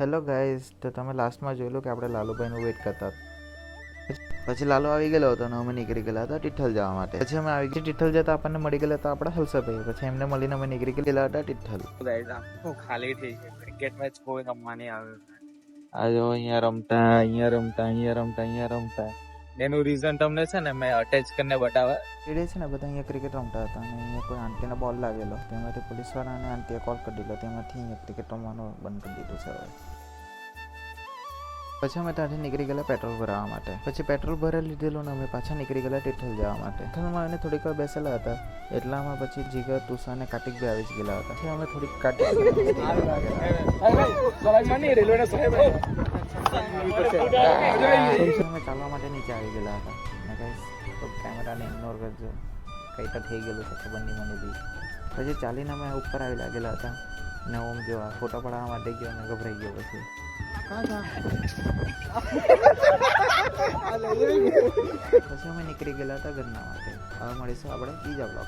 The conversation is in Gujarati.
હેલો ગાઈઝ, તો તમે લાસ્ટમાં જોયેલું કે આપણે લાલુભાઈનું વેઇટ કરતા પછી લાલુ આવી ગયેલો હતો અને અમે નીકળી ગયેલા હતા ટિઠ્ઠલ જવા માટે. પછી અમે આવી ગયા ટિઠ્ઠલ જતા આપણને મળી ગયેલા હતા આપણા હલસાભાઈ. પછી એમને મળીને અમે નીકળી ગયેલા હતા ટિઠ્ઠલ. ખાલી થઈ છે. ક્રિકેટ મેચ કોઈ રમવાની આવે આજે અહીંયા રમતા અહીંયા રમતા અહીંયા રમતા અહીંયા રમતા. એનું રીઝન તમને છે ને મેં અટેચ કરીને બતાવે. એ છે ને બધા અહીંયા ક્રિકેટ રમતા હતા અને અહીંયા કોઈ આંટીને બોલ લાગેલો. તેમાંથી પોલીસવાળાને આંટીએ કોલ કરી દીધો. તેમાંથી અહીંયા ક્રિકેટ રમવાનું બંધ કરી દીધું છે હવે. પછી અમે ત્યાંથી નીકળી ગયેલા પેટ્રોલ ભરાવવા માટે. પછી પેટ્રોલ ભરાઈ લીધેલું ને અમે પાછા નીકળી ગયેલા ટિઠ્ઠલ જવા માટે. ટિઠ્ઠલમાં એને થોડીક વાર બેસેલા હતા એટલામાં પછી જીગર, તુષા અને કાર્તિક બી આવી જ ગયેલા હતા. પછી અમે થોડીક કાર્તિક અમે ચાલવા માટે નીચે આવી ગયેલા હતા. અને કઈ કેમેરાને ઇગ્નોર કરજો, કંઈ તો થઈ ગયેલું છે ખબર નહીં મને બી. પછી ચાલીને અમે ઉપર આવી લાગેલા હતા અને ઓમ જો ફોટો પડાવવા માટે ગયો અને ગભરાઈ ગયો. પછી અમે નીકળી ગયેલા હતા ઘરના માટે. હવે મળીશું આપણે બીજા બ્લોગ.